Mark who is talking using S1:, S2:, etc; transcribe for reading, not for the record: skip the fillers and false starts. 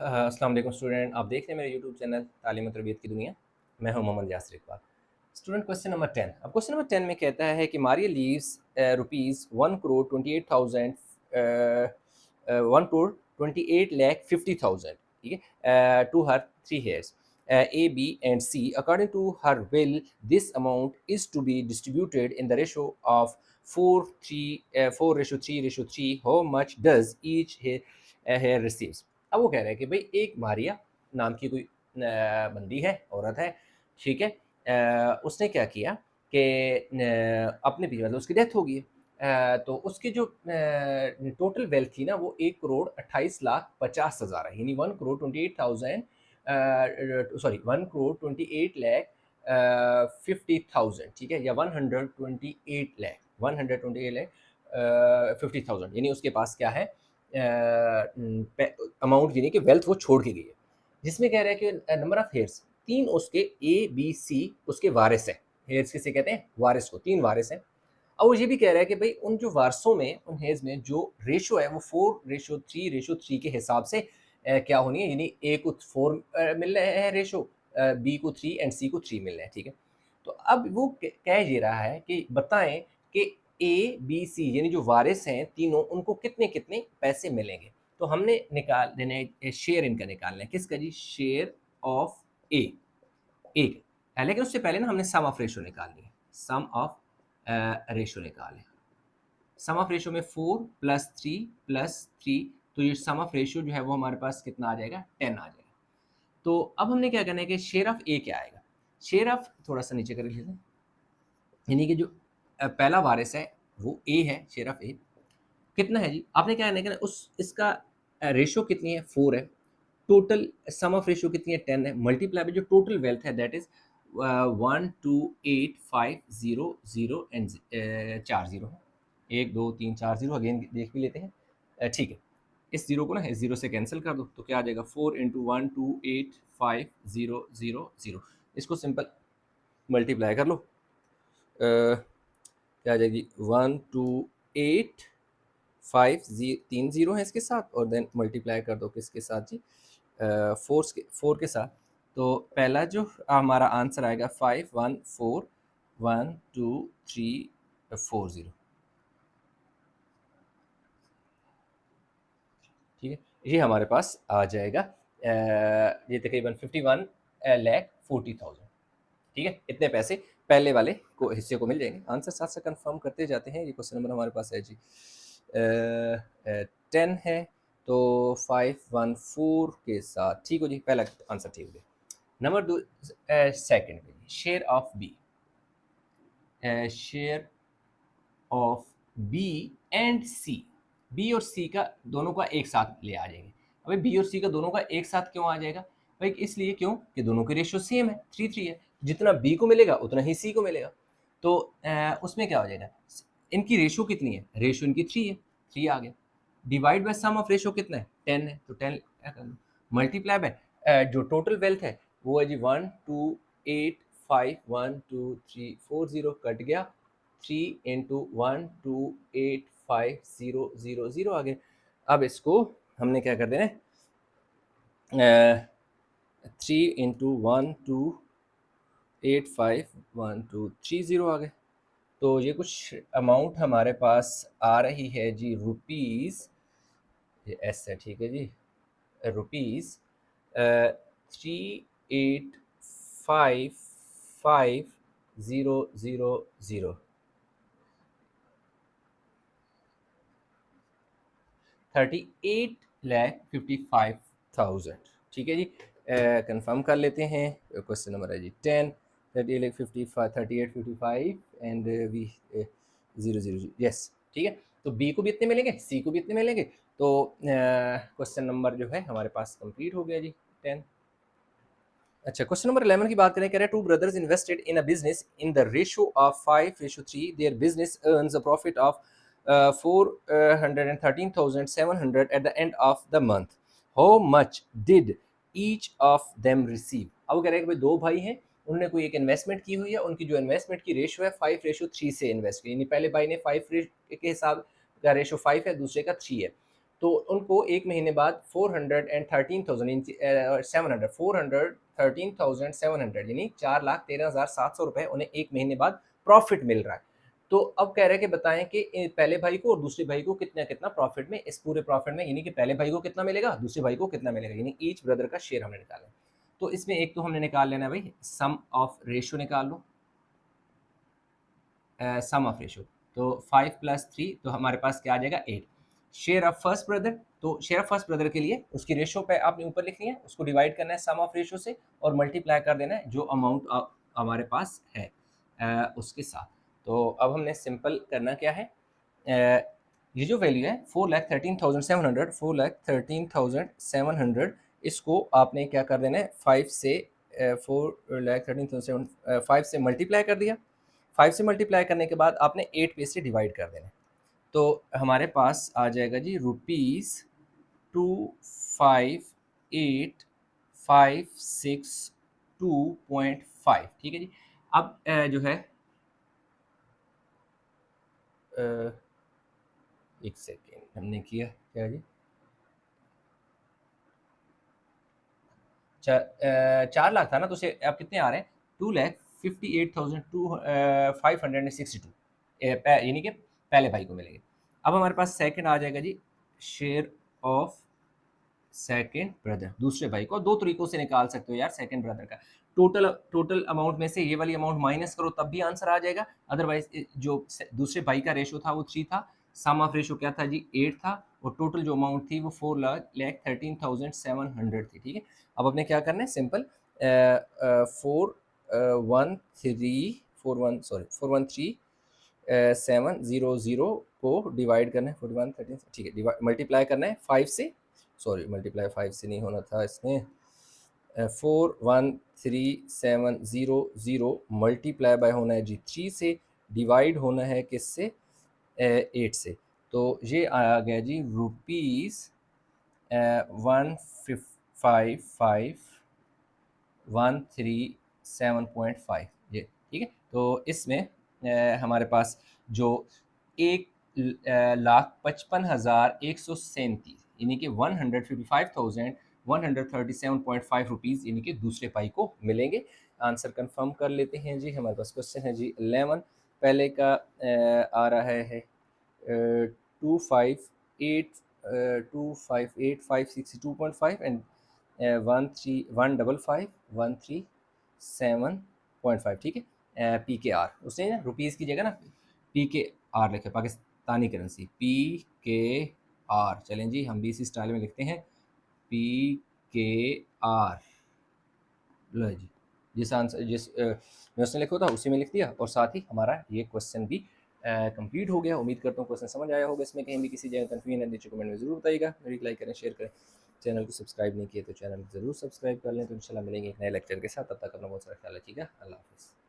S1: अस्सलाम वालेकुम स्टूडेंट, आप देख रहे हैं मेरे यूट्यूब चैनल तालीम और तरबियत की दुनिया। मैं हूं Mohammad Yasir Iqbal. Student, question number 10। अब क्वेश्चन नंबर 10 में कहता है कि मारिया लीव्स रुपीज़ 1,28,000 1,28,50,000, ठीक है, to her three heirs A, B and C. According to her will, this amount is to be distributed in the ratio of 4:3 How much does each hair receives? अब वो कह रहा है कि भाई एक मारिया नाम की कोई बंदी है, औरत है, ठीक है। उसने क्या किया कि अपने पीछे मतलब उसकी डेथ हो गई है। तो उसकी जो टोटल वेल्थ थी ना वो 1,28,50,000 है, यानी 1,28,000 सॉरी 1,28,50,000, ठीक है, या 128,50,000, यानी उसके पास क्या है अमाउंट, यानी कि वेल्थ वो छोड़ के गई है। जिसमें कह रहा है कि नंबर ऑफ हेयर्स, तीन उसके ए बी सी उसके वारिस हैं। हेयर्स किसे कहते हैं? वारिस को। तीन वारिस हैं। अब वो ये भी कह रहा है कि भाई उन जो वारसों में, उन हेयर्स में जो रेशो है वो 4:3 के हिसाब से क्या होनी है, यानी ए को 4 मिल रहे हैं रेशो, बी को 3 एंड सी को 3 मिल रहे हैं, ठीक है। तो अब वो कह ये रहा है कि बताएं कि ए बी सी यानी जो वारिस हैं तीनों, उनको कितने कितने पैसे मिलेंगे। तो हमने निकाल देना है शेयर, इनका निकालना है। किसका जी? शेयर ऑफ ए। एक लेकिन उससे पहले ना हमने सम ऑफ रेशो निकालनी है। सम ऑफ रेशो निकालें। सम ऑफ रेशो में 4 प्लस 3 प्लस 3, तो ये सम ऑफ रेशो जो है वो हमारे पास कितना आ जाएगा? 10 आ जाएगा। तो अब हमने क्या करना है कि शेयर ऑफ ए क्या आएगा? शेयर ऑफ, थोड़ा सा नीचे कर लेते हैं, यानी कि जो पहला वारिस है वो ए है। शेयर ऑफ ए कितना है जी? आपने क्या करना है कि उस इसका रेशो कितनी है? 4 है। टोटल सम ऑफ रेशियो कितनी है? 10 है। मल्टीप्लाई में जो टोटल वेल्थ है दैट इज 128,500 एंड 4 जीरो है। 1 2 3 4 जीरो, अगेन देख भी लेते हैं। ठीक है, इस जीरो को ना इस जीरो से कैंसिल कर दो तो क्या आ जाएगा? 4 × 128,500। इसको सिंपल मल्टीप्लाई कर लो। क्या आ जाएगी? 128,500, 3 जीरो है इसके साथ, और देन मल्टीप्लाई कर दो किसके साथ जी? 4 के साथ। तो पहला जो हमारा आंसर आएगा 51412340, ठीक है। ये हमारे पास आ जाएगा ये तकरीबन 51,40,000, ठीक है। इतने पैसे पहले वाले को हिस्से को मिल जाएंगे। आंसर साथ साथ कंफर्म करते जाते हैं। ये क्वेश्चन नंबर हमारे पास है जी 10 है, तो 514 के साथ, ठीक हो जी, पहला आंसर ठीक हो गया। नंबर 2 सेकंड में share of B. Share of B and C, B और सी का दोनों का एक साथ ले आ जाएंगे। अभी बी और सी का दोनों का एक साथ क्यों आ जाएगा भाई? इसलिए क्यों कि दोनों के रेशियो सेम है, 3:3 है। जितना बी को मिलेगा उतना ही सी को मिलेगा। तो उसमें क्या हो जाएगा? इनकी रेशियो कितनी है? रेशियो इनकी 3 है, 3 आ गया। Divide by sum of ratio कितना है? 10 है, तो 10 क्या कर लो, मल्टीप्लाई बाय जो टोटल वेल्थ है वो है जी 128,512,340, कट गया 3 × 128,500 आ गए। अब इसको हमने क्या कर देना है? 3 × 128,512,330 आ गए। तो ये कुछ अमाउंट हमारे पास आ रही है जी रुपीज़, ये एस है, ठीक है जी, रुपीज़ 385,500, 38,55,000, ठीक है जी। कंफर्म कर लेते हैं। क्वेश्चन नंबर है जी 10, 38,55 एंड वी 000, यस, ठीक है। तो बी को भी इतने मिलेंगे, सी को भी इतने मिलेंगे। तो क्वेश्चन नंबर जो है हमारे पास कंप्लीट हो गया जी 10। अच्छा, क्वेश्चन नंबर 11 की बात करें, कह रहे हैं two brothers invested in a business in the ratio of 5:3। Their business earns a profit of 413,700 at the end of the month. How much did each of them receive? अब वो कह रहे हैं कि भाई दो भाई हैं, उन्होंने कोई एक इन्वेस्टमेंट की हुई है, उनकी जो इन्वेस्टमेंट की रेशियो है 5:3 से इन्वेस्ट की, यानी पहले भाई ने 5 के हिसाब का रेशियो 5 है, दूसरे का 3 है। तो उनको एक महीने बाद 413,700 यानी 4,13,700 रुपये उन्हें एक महीने बाद प्रॉफिट मिल रहा है। तो अब कह रहे हैं कि बताएं कि पहले भाई को और दूसरे भाई को कितना कितना प्रॉफिट में, इस पूरे प्रॉफिट में, यानी कि पहले भाई को कितना मिलेगा, दूसरे भाई को कितना मिलेगा, यानी ईच ब्रदर का शेयर हमने निकाला है। तो इसमें एक तो हमने निकाल लेना भाई सम ऑफ रेशियो निकाल लो, सम ऑफ रेशियो। तो 5 + 3 तो हमारे पास क्या आ जाएगा 8। शेयर ऑफ फर्स्ट ब्रदर, तो शेयर ऑफ फर्स्ट ब्रदर के लिए उसकी रेशियो पे आपने ऊपर लिखनी है, उसको डिवाइड करना है सम ऑफ रेशियो से और मल्टीप्लाई कर देना है जो अमाउंट हमारे पास है उसके साथ। तो अब हमने सिंपल करना क्या है, ये जो वैल्यू है 4,13,700 इसको आपने क्या कर देना है 5 से 5 से मल्टीप्लाई कर दिया। 5 से मल्टीप्लाई करने के बाद आपने 8 पे से डिवाइड कर देना है। तो हमारे पास आ जाएगा जी ₹258,562.5। ठीक है जी। अब जो है एक सेकेंड हमने किया क्या जी, 4 लाख था ना, तो उसे अब कितने आ रहे हैं 2,58,562 यानी कि पहले भाई को मिलेंगे। अब हमारे पास सेकंड आ जाएगा जी शेयर ऑफ सेकंड ब्रदर, दूसरे भाई को दो तरीकों से निकाल सकते हो यार सेकंड ब्रदर का। टोटल अमाउंट में से ये वाली अमाउंट माइनस करो तब भी आंसर आ जाएगा, अदरवाइज जो दूसरे भाई का रेशो था वो 3 था, सम ऑफ रेशो क्या था जी 8 था, और टोटल जो अमाउंट थी वो 4,13,700 थी। ठीक है। अब अपने क्या करना है सिंपल 413,700 को डिवाइड करना है 4113, ठीक है, मल्टीप्लाई करना है 5 से, सॉरी मल्टीप्लाई 5 से नहीं होना था इसमें, 413,700 मल्टीप्लाई बाय होना है जी 3 से, डिवाइड होना है किससे 8 से। तो ये आ गया जी ₹155,137.5 ये। ठीक है। तो इसमें हमारे पास जो 1,55,137 यानी कि 155,137.5 रुपीज़ यानी कि दूसरे पाई को मिलेंगे। आंसर कंफर्म कर लेते हैं जी। हमारे पास क्वेश्चन है जी 11, पहले का आ रहा है 258,562.5 एंड 155,137.5। ठीक है। पी के आर उसने ना रुपीज़ की जगह ना पी के आर लिखे, पाकिस्तानी करेंसी पी के आर। चलें जी हम भी इसी स्टाइल में लिखते हैं पी के आर। लो जी, जिस आंसर जिस क्वेश्चन लिखा था उसी में लिख दिया, और साथ ही हमारा ये क्वेश्चन भी कंप्लीट हो गया। उम्मीद करता हूँ क्वेश्चन समझ आया होगा। इसमें कहीं भी किसी जगह कन्फ्यूजन है नीचे कमेंट में ज़रूर बताइएगा। वीडियो लाइक करें, शेयर करें, चैनल को सब्सक्राइब नहीं किए तो चैनल को ज़रूर सब्सक्राइब कर लें। तो इंशाल्लाह मिलेंगे एक नए लेक्चर के साथ, तब तक अपना बहुत सारा ख्याल रखिएगा। अल्लाह हाफ़िज़।